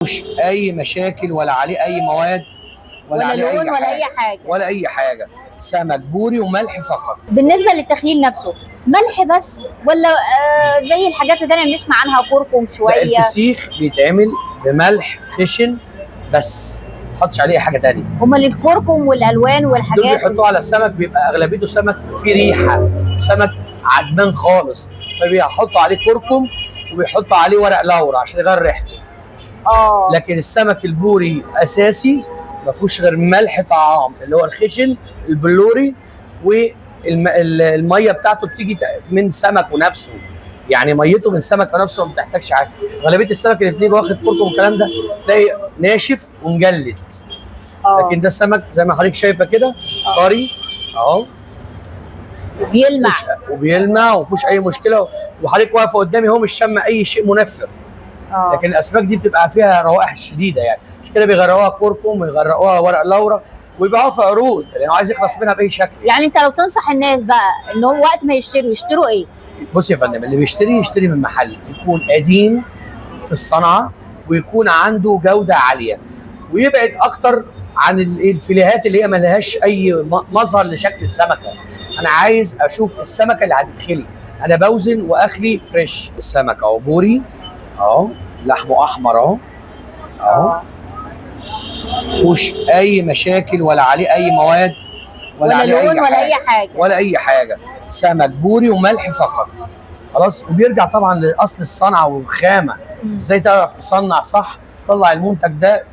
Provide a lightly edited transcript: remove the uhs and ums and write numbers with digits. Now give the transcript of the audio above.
مش اي مشاكل ولا عليه اي مواد ولا عليه لون ولا اي حاجه ولا اي حاجه. سمك بوري وملح فقط. بالنسبه للتخليل نفسه ملح بس ولا زي الحاجات التانيه اللي بنسمع عنها كركم لا، شويه؟ الفسيخ بيتعمل بملح خشن بس، ما تحطش عليه حاجه تانية. امال الكركم والالوان دول والحاجات بيحطوه على السمك، بيبقى اغلبيته سمك فيه ريحه، سمك عدمان خالص، فبيحطوا عليه كركم وبيحطوا عليه ورق لورا عشان يغير ريحته. لكن السمك البوري اساسي ما فيهوش غير ملح طعام اللي هو الخشن البلوري، والميه بتاعته بتيجي من سمكه نفسه، يعني ميته من سمكه نفسه ما بتحتاجش حاجه. غالبيه السمك اللي بتيجي واخد كركم والكلام ده تلاقي ناشف ومجلد. لكن ده سمك زي ما حضرتك شايفه كده طري اهو، وبيلمع ومفيش اي مشكله، وحضرتك واقفه قدامي هو مش شم اي شيء منفر. لكن الاسماك دي بتبقى فيها روائح شديده، يعني مش كده بيغرقوها كركم ويغرقوها ورق لورا ويبيعوها في عروض لانه عايز يخلص منها باي شكل. يعني انت لو تنصح الناس بقى ان هو وقت ما يشتروا ايه؟ بص يا فندم، اللي بيشتري يشتري من محل يكون قديم في الصنعه ويكون عنده جوده عاليه، ويبعد اكتر عن الفيليهات اللي هي ما لهاش اي مظهر لشكل السمكه. انا عايز اشوف السمكه اللي هتدخلي، انا بوزن واخلي فريش. السمك اهو بوري اهو، لحمه احمر اهو اهو، مفيهوش اي مشاكل ولا عليه اي مواد ولا عليه لون ولا اي حاجه ولا اي حاجه. سمك بوري وملح فقط خلاص. وبيرجع طبعا لاصل الصنعه والخامه، ازاي تعرف تصنع صح، طلع المنتج ده